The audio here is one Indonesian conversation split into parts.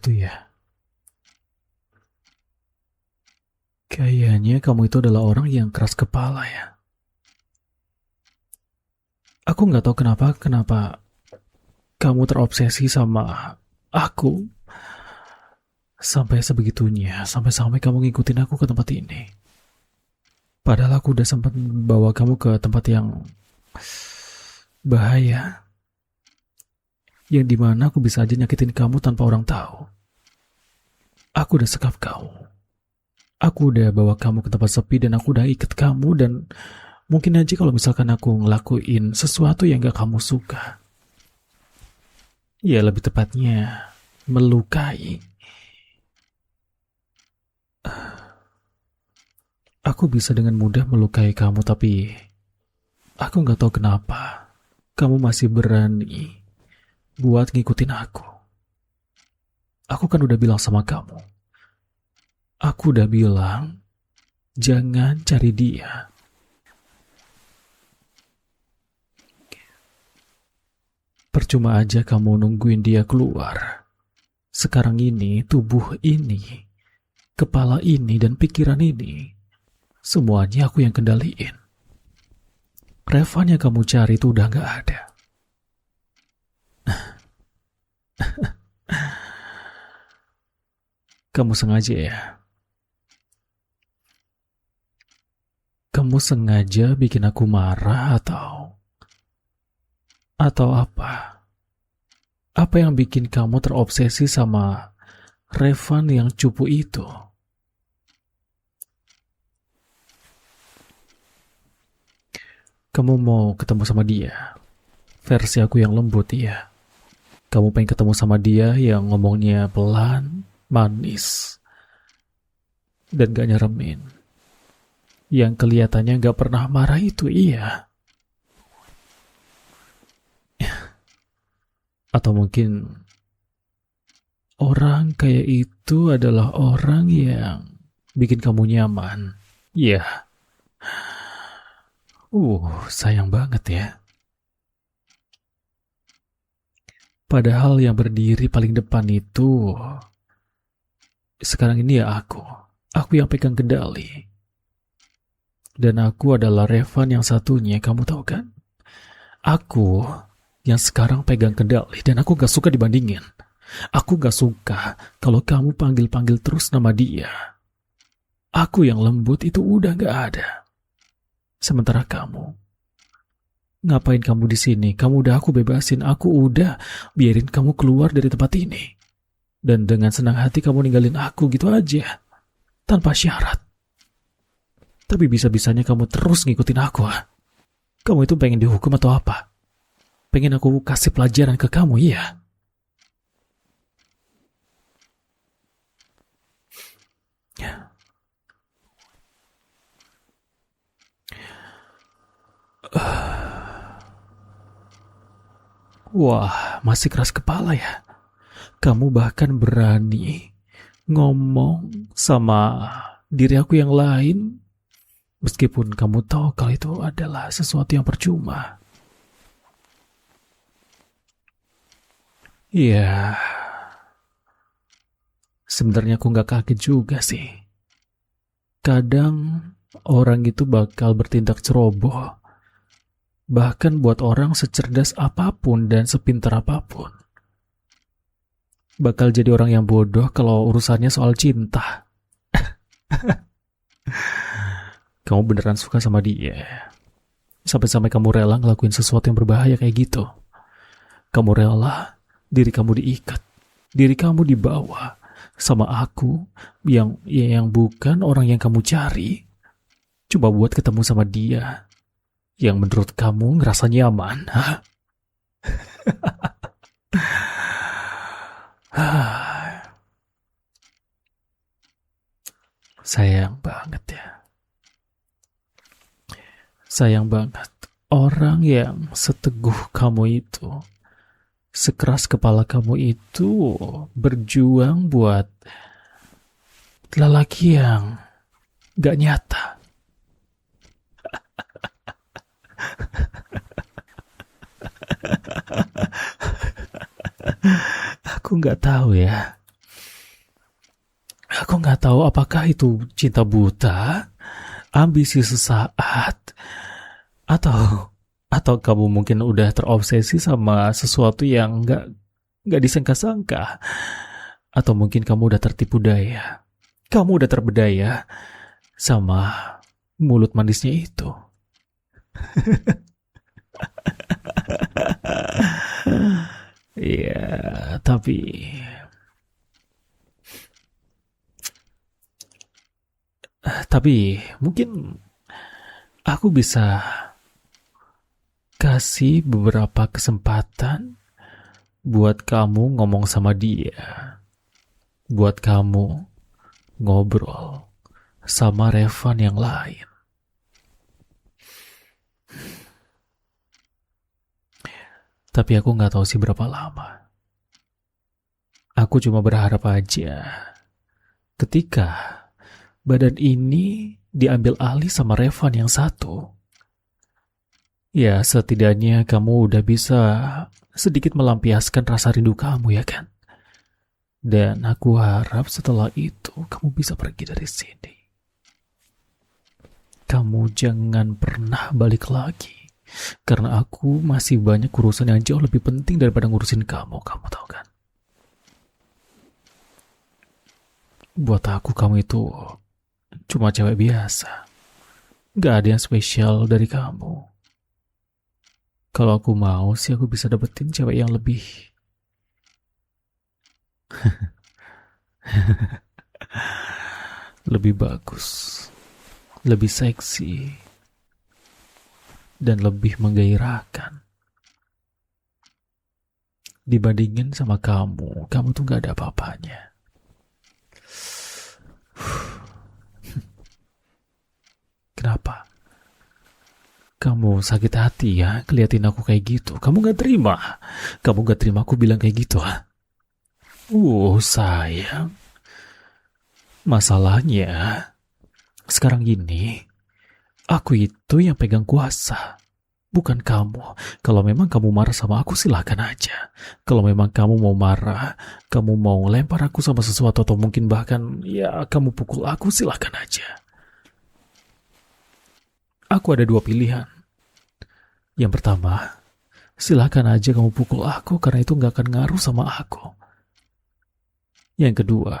gitu ya. Kayaknya kamu itu adalah orang yang keras kepala ya. Aku nggak tahu kenapa kamu terobsesi sama aku sampai sebegitunya, sampai kamu ngikutin aku ke tempat ini. Padahal aku udah sempat bawa kamu ke tempat yang bahaya, yang dimana aku bisa aja nyakitin kamu tanpa orang tahu. Aku udah sekap kamu. Aku udah bawa kamu ke tempat sepi dan aku udah ikat kamu dan mungkin aja kalau misalkan aku ngelakuin sesuatu yang gak kamu suka. Ya lebih tepatnya melukai. Aku bisa dengan mudah melukai kamu tapi aku gak tahu kenapa kamu masih berani buat ngikutin aku. Aku kan udah bilang sama kamu. Aku udah bilang jangan cari dia. Percuma aja kamu nungguin dia keluar. Sekarang ini, tubuh ini, kepala ini, dan pikiran ini, semuanya aku yang kendaliin. Revan yang kamu cari itu udah gak ada. Kamu sengaja ya? Kamu sengaja bikin aku marah atau apa? Apa yang bikin kamu terobsesi sama Revan yang cupu itu? Kamu mau ketemu sama dia? Versi aku yang lembut ya. Kamu pengen ketemu sama dia yang ngomongnya pelan, manis, dan gak nyeremin. Yang kelihatannya gak pernah marah itu iya. Atau mungkin orang kayak itu adalah orang yang bikin kamu nyaman. Iya. Sayang banget ya. Padahal yang berdiri paling depan itu sekarang ini ya aku. Aku yang pegang kendali. Dan aku adalah Revan yang satunya, kamu tahu kan? Aku yang sekarang pegang kendali dan aku gak suka dibandingin. Aku gak suka kalau kamu panggil-panggil terus nama dia. Aku yang lembut itu udah gak ada. Sementara kamu, ngapain kamu di sini? Kamu udah aku bebasin, aku udah biarin kamu keluar dari tempat ini. Dan dengan senang hati kamu ninggalin aku gitu aja, tanpa syarat. Tapi bisa-bisanya kamu terus ngikutin aku. Kamu itu pengen dihukum atau apa? Pengen aku kasih pelajaran ke kamu, iya? Wah, masih keras kepala ya. Kamu bahkan berani ngomong sama diri aku yang lain, meskipun kamu tahu kalau itu adalah sesuatu yang percuma. Iya, sebenarnya aku gak kaget juga sih. Kadang orang itu bakal bertindak ceroboh, bahkan buat orang secerdas apapun dan sepintar apapun. Bakal jadi orang yang bodoh kalau urusannya soal cinta. Kamu beneran suka sama dia. Sampai-sampai kamu rela ngelakuin sesuatu yang berbahaya kayak gitu. Kamu rela diri kamu diikat, diri kamu dibawa sama aku yang bukan orang yang kamu cari. Coba buat ketemu sama dia yang menurut kamu ngerasa nyaman. Hah? Sayang banget ya. Sayang banget. Orang yang seteguh kamu itu, sekeras kepala kamu itu, berjuang buat lelaki yang gak nyata. Aku gak tahu ya. nggak tahu apakah itu cinta buta, ambisi sesaat, atau kamu mungkin udah terobsesi sama sesuatu yang nggak disangka-sangka, atau mungkin kamu udah tertipu daya. Kamu udah terbedaya sama mulut manisnya itu. Iya, tapi mungkin aku bisa kasih beberapa kesempatan buat kamu ngomong sama dia, buat kamu ngobrol sama Revan yang lain. Tapi aku nggak tahu sih berapa lama. Aku cuma berharap aja ketika badan ini diambil alih sama Revan yang satu, ya setidaknya kamu udah bisa sedikit melampiaskan rasa rindu kamu, ya kan? Dan aku harap setelah itu kamu bisa pergi dari sini. Kamu jangan pernah balik lagi. Karena aku masih banyak urusan yang jauh lebih penting daripada ngurusin kamu tahu kan? Buat aku kamu itu cuma cewek biasa. Gak ada yang spesial dari kamu. Kalau aku mau sih aku bisa dapetin cewek yang lebih lebih bagus, lebih seksi, dan lebih menggairahkan. Dibandingin sama kamu tuh gak ada apa-apanya. Kenapa? Kamu sakit hati ya keliatin aku kayak gitu. Kamu gak terima. Kamu gak terima aku bilang kayak gitu. Sayang. Masalahnya sekarang gini, aku itu yang pegang kuasa, bukan kamu. Kalau memang kamu marah sama aku, silahkan aja. Kalau memang kamu mau marah, kamu mau lempar aku sama sesuatu, atau mungkin bahkan ya kamu pukul aku, silahkan aja. Aku ada dua pilihan. Yang pertama, silahkan aja kamu pukul aku karena itu gak akan ngaruh sama aku. Yang kedua,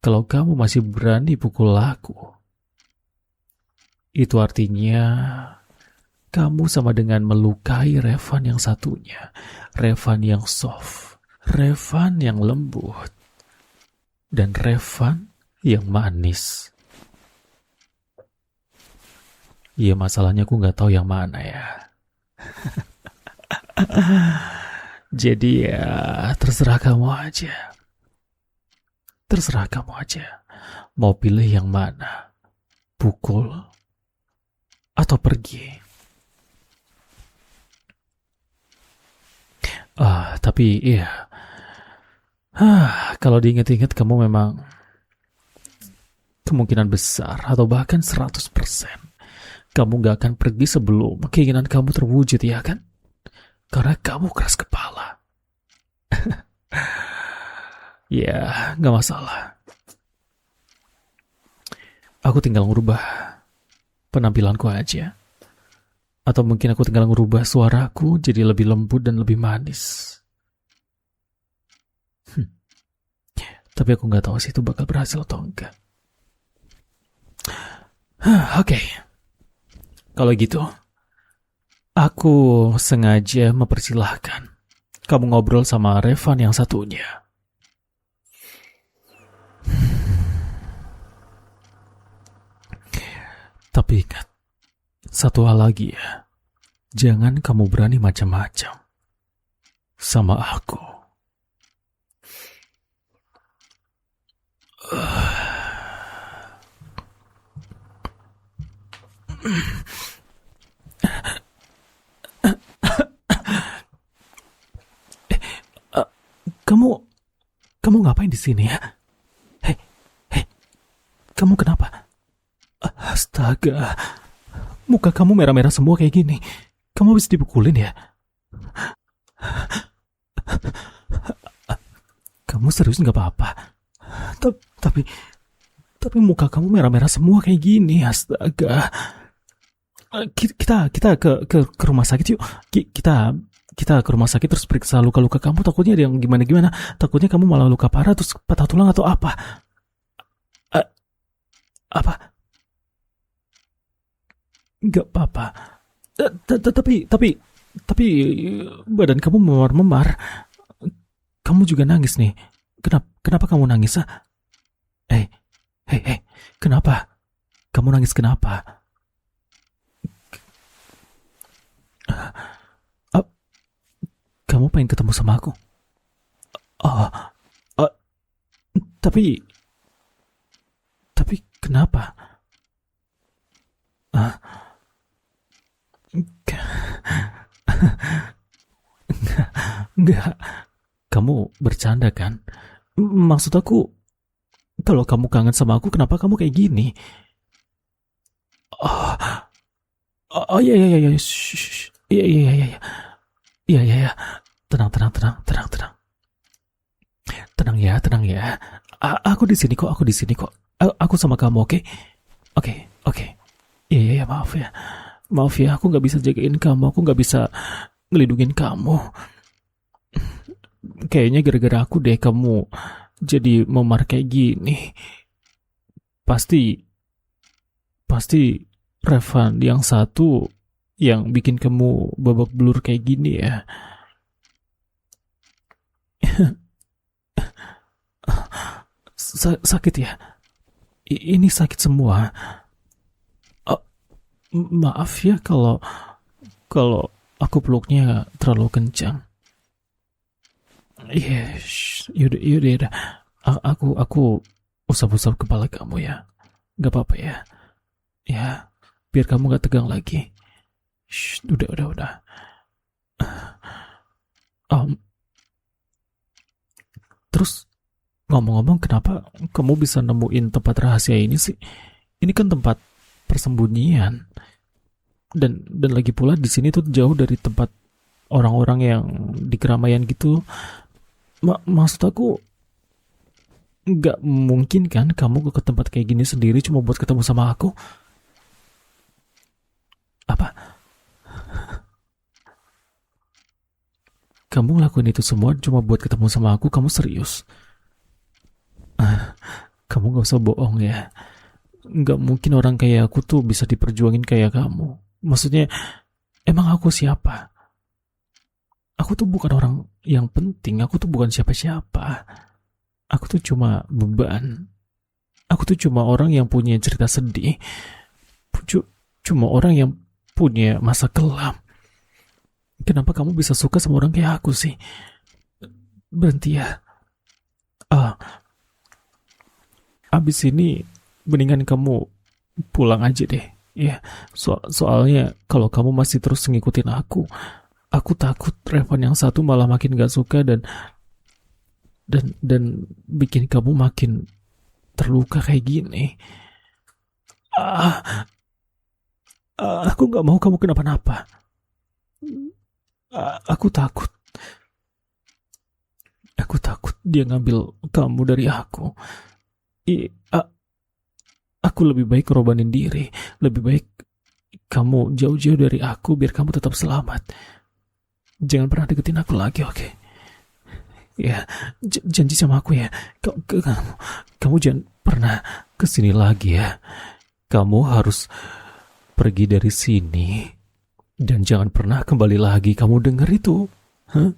kalau kamu masih berani pukul aku, itu artinya kamu sama dengan melukai Revan yang satunya. Revan yang soft, Revan yang lembut, dan Revan yang manis. Iya, masalahnya aku gak tahu yang mana ya. Jadi ya terserah kamu aja. Terserah kamu aja. Mau pilih yang mana? Pukul atau pergi? Tapi iya. Kalau diingat-ingat kamu memang kemungkinan besar atau bahkan 100% kamu gak akan pergi sebelum keinginan kamu terwujud, ya kan? Karena kamu keras kepala. Ya, gak masalah. Aku tinggal ngubah penampilanku aja. Atau mungkin aku tinggal ngubah suaraku jadi lebih lembut dan lebih manis. Tapi aku gak tahu sih itu bakal berhasil atau enggak. Oke. Kalau gitu, aku sengaja mempersilahkan kamu ngobrol sama Revan yang satunya. Tapi ingat, satu hal lagi ya. Jangan kamu berani macam-macam sama aku. Kamu ngapain di sini ya? Hei, kamu kenapa? Astaga, muka kamu merah-merah semua kayak gini. Kamu habis dipukulin ya? Kamu serius nggak apa-apa? Tapi tapi muka kamu merah-merah semua kayak gini, astaga. Kita ke rumah sakit yuk. Kita ke rumah sakit terus periksa luka-luka kamu. Takutnya ada yang gimana-gimana. Takutnya kamu malah luka parah terus patah tulang atau apa. Eh, Apa? Nggak apa-apa. Tapi badan kamu memar-memar. Kamu juga nangis nih. Kenapa kamu nangis? Eh, kenapa? Kamu nangis kenapa? Uh, Kamu pengen ketemu sama aku? Oh, uh, tapi kenapa? Ah, enggak. Kamu bercanda kan? Maksud aku, kalau kamu kangen sama aku, kenapa kamu kayak gini? Oh, iya iya iya iya. Iya iya iya iya. Iya iya iya. Tenang. Tenang ya, tenang ya. Aku di sini kok, aku di sini kok. Aku sama kamu, oke? Oke. Iya iya iya, maaf ya. Maaf ya, aku nggak bisa jagain kamu, aku nggak bisa ngelindungin kamu. Kayaknya gara-gara aku deh kamu jadi memar kayak gini. Pasti, pasti Revan yang satu yang bikin kamu babak belur kayak gini ya. Sakit ya? Ini sakit semua. Oh, maaf ya kalau aku peluknya terlalu kencang. Yes, yaudah. Aku usap-usap kepala kamu ya. Gak apa-apa ya. Ya, biar kamu gak tegang lagi. Shh, udah. Um, Terus ngomong-ngomong, kenapa kamu bisa nemuin tempat rahasia ini sih? Ini kan tempat persembunyian, dan lagi pula di sini tuh jauh dari tempat orang-orang yang di keramaian gitu. Maksud aku, nggak mungkin kan kamu ke tempat kayak gini sendiri cuma buat ketemu sama aku? Apa? Kamu ngelakuin itu semua cuma buat ketemu sama aku? Kamu serius? Kamu gak usah bohong ya. Nggak mungkin orang kayak aku tuh bisa diperjuangin kayak kamu. Maksudnya, emang aku siapa? Aku tuh bukan orang yang penting. Aku tuh bukan siapa-siapa. Aku tuh cuma beban. Aku tuh cuma orang yang punya cerita sedih. Cuma orang yang punya masa kelam. Kenapa kamu bisa suka sama orang kayak aku sih? Berhenti ya. Ah, abis ini mendingan kamu pulang aja deh. Ya, soalnya kalau kamu masih terus ngikutin aku takut Revan yang satu malah makin gak suka dan bikin kamu makin terluka kayak gini. Ah, aku nggak mau kamu kenapa-napa. Aku takut. Aku takut dia ngambil kamu dari aku. I, a- aku lebih baik korbanin diri. Lebih baik kamu jauh-jauh dari aku biar kamu tetap selamat. Jangan pernah deketin aku lagi, oke? Ya, janji sama aku ya. Kamu jangan pernah kesini lagi ya. Kamu harus pergi dari sini dan jangan pernah kembali lagi. Kamu dengar itu? Hah?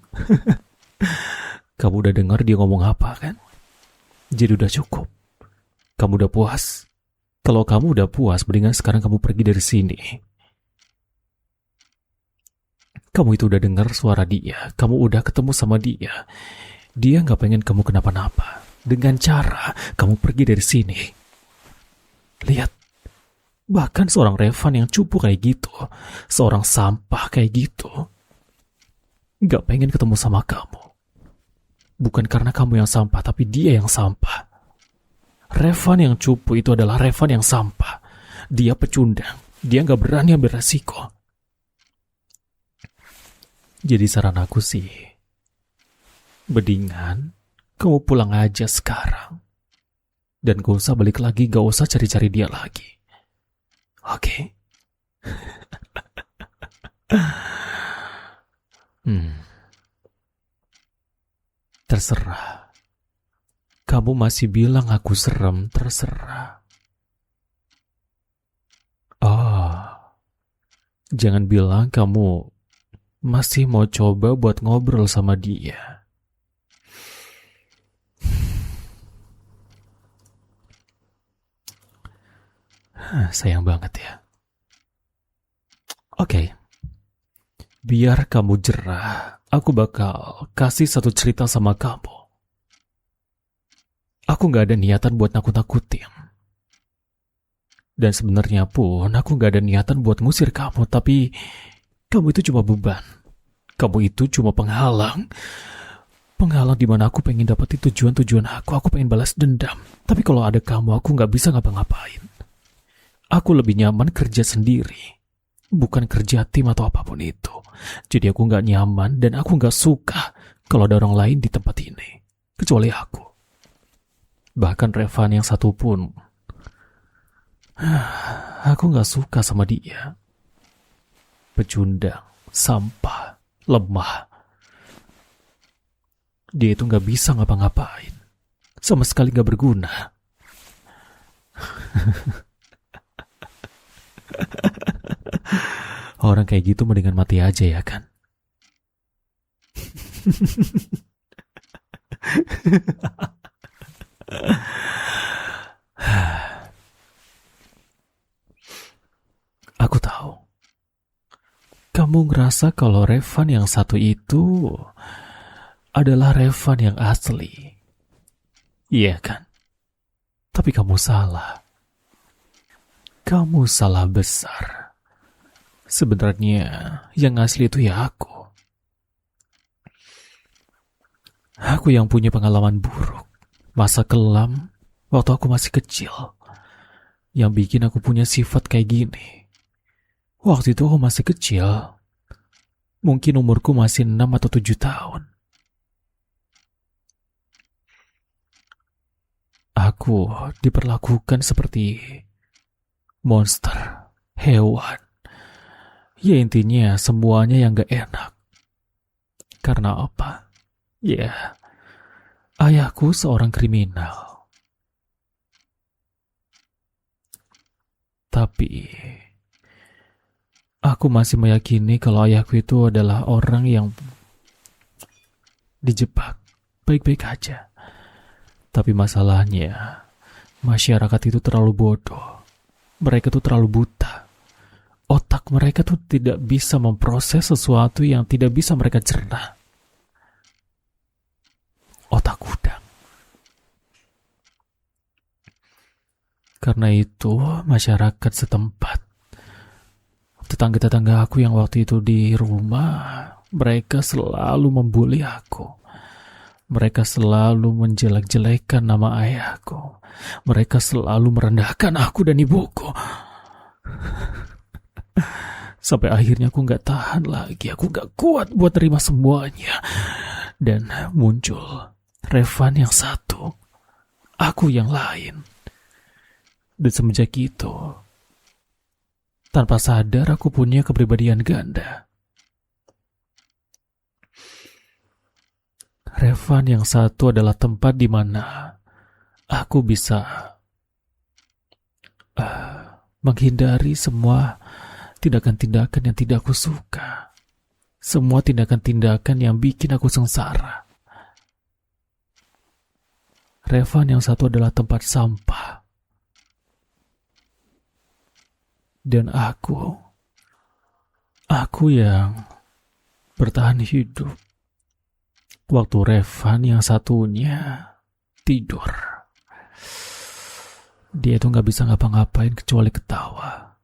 Kamu udah dengar dia ngomong apa kan? Jadi udah cukup. Kamu udah puas? Kalau kamu udah puas, mendingan sekarang kamu pergi dari sini. Kamu itu udah dengar suara dia. Kamu udah ketemu sama dia. Dia gak pengen kamu kenapa-napa. Dengan cara kamu pergi dari sini. Lihat. Bahkan seorang Revan yang cupu kayak gitu. Seorang sampah kayak gitu. Gak pengen ketemu sama kamu. Bukan karena kamu yang sampah, tapi dia yang sampah. Revan yang cupu itu adalah Revan yang sampah. Dia pecundang. Dia gak berani ambil resiko. Jadi saran aku sih, mendingan kamu pulang aja sekarang. Dan gak usah balik lagi, gak usah cari-cari dia lagi. Oke? Terserah. Kamu masih bilang aku serem, terserah. Jangan bilang kamu masih mau coba buat ngobrol sama dia. Sayang banget ya. Oke. Biar kamu jerah, aku bakal kasih satu cerita sama kamu. Aku gak ada niatan buat nakut-nakutin. Dan sebenarnya pun aku gak ada niatan buat ngusir kamu, tapi kamu itu cuma beban. Kamu itu cuma penghalang. Penghalang di mana aku pengen dapetin tujuan-tujuan aku. Aku pengen balas dendam. Tapi kalau ada kamu, aku gak bisa ngapa-ngapain. Aku lebih nyaman kerja sendiri. Bukan kerja tim atau apapun itu. Jadi aku gak nyaman dan aku gak suka kalau ada orang lain di tempat ini. Kecuali aku. Bahkan Revan yang satu pun. Aku gak suka sama dia. Pecundang, sampah, lemah. Dia itu gak bisa ngapa-ngapain. Sama sekali gak berguna. Orang kayak gitu mendingan mati aja ya kan? Aku tahu. Kamu ngerasa kalau Revan yang satu itu adalah Revan yang asli. Iya kan? Tapi kamu salah. Kamu salah besar. Sebenarnya yang asli itu ya aku. Aku yang punya pengalaman buruk. Masa kelam waktu aku masih kecil. Yang bikin aku punya sifat kayak gini. Waktu itu aku masih kecil. Mungkin umurku masih 6 atau 7 tahun. Aku diperlakukan seperti monster, hewan. Ya intinya semuanya yang gak enak. Karena apa? Ya, ayahku seorang kriminal. Tapi aku masih meyakini kalau ayahku itu adalah orang yang dijebak baik-baik aja. Tapi masalahnya, masyarakat itu terlalu bodoh. Mereka tuh terlalu buta. Otak mereka tuh tidak bisa memproses sesuatu yang tidak bisa mereka cerna. Otak udang. Karena itu, masyarakat setempat, tetangga-tetangga aku yang waktu itu di rumah, mereka selalu membuli aku. Mereka selalu menjelek-jelekan nama ayahku. Mereka selalu merendahkan aku dan ibuku. Sampai akhirnya aku gak tahan lagi. Aku gak kuat buat terima semuanya. Dan muncul Revan yang satu. Aku yang lain. Dan semenjak itu, tanpa sadar aku punya kepribadian ganda. Revan yang satu adalah tempat di mana aku bisa menghindari semua tindakan-tindakan yang tidak aku suka. Semua tindakan-tindakan yang bikin aku sengsara. Revan yang satu adalah tempat sampah. Dan aku yang bertahan hidup waktu Revan yang satunya tidur. Dia tuh gak bisa ngapa-ngapain kecuali ketawa.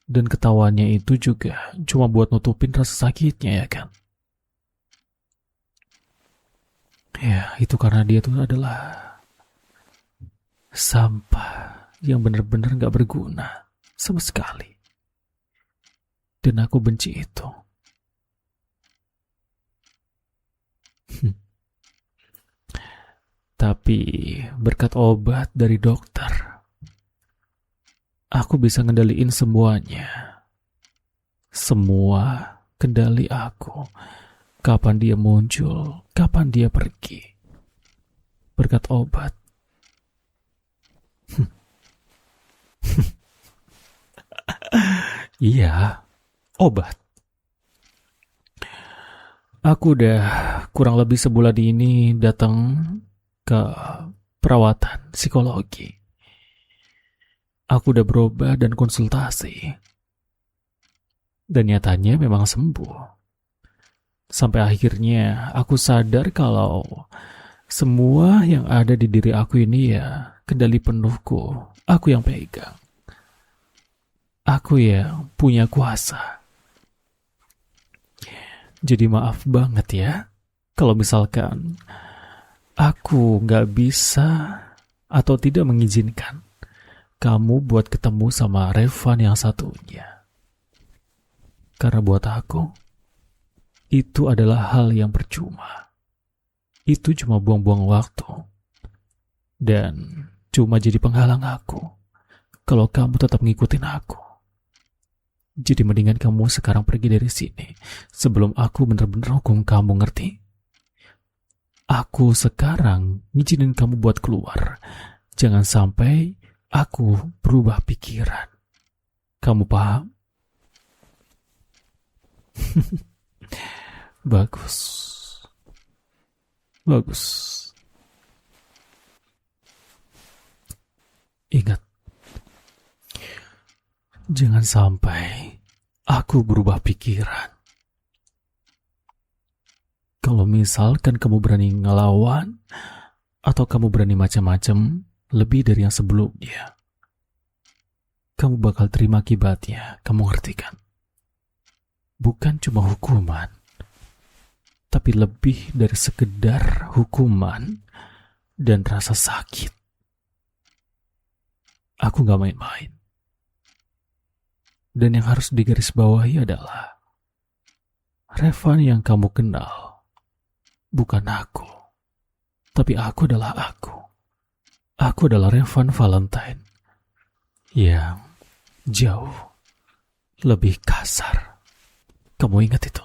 Dan ketawanya itu juga cuma buat nutupin rasa sakitnya ya kan. Ya itu karena dia tuh adalah sampah yang benar-benar gak berguna sama sekali. Dan aku benci itu. Tapi berkat obat dari dokter, aku bisa ngendaliin semuanya. Semua kendali aku. Kapan dia muncul, kapan dia pergi. Berkat obat. Iya, obat. Aku udah kurang lebih sebulan ini datang ke perawatan psikologi. Aku udah berobat dan konsultasi. Dan nyatanya memang sembuh. Sampai akhirnya aku sadar kalau semua yang ada di diri aku ini ya kendali penuhku. Aku yang pegang. Aku yang punya kuasa. Jadi maaf banget ya kalau misalkan aku gak bisa atau tidak mengizinkan kamu buat ketemu sama Revan yang satunya. Karena buat aku, itu adalah hal yang percuma. Itu cuma buang-buang waktu. Dan cuma jadi penghalang aku kalau kamu tetap ngikutin aku. Jadi mendingan kamu sekarang pergi dari sini sebelum aku bener-bener hukum kamu, ngerti? Aku sekarang ngizinin kamu buat keluar. Jangan sampai aku berubah pikiran. Kamu paham? Bagus. Bagus. Ingat, jangan sampai aku berubah pikiran. Kalau misalkan kamu berani ngelawan atau kamu berani macam-macam lebih dari yang sebelumnya, kamu bakal terima akibatnya. Kamu ngerti kan? Bukan cuma hukuman, tapi lebih dari sekedar hukuman dan rasa sakit. Aku gak main-main. Dan yang harus digarisbawahi adalah Revan yang kamu kenal bukan aku, tapi aku adalah aku. Aku adalah Revan Valentine yang jauh lebih kasar. Kamu ingat itu?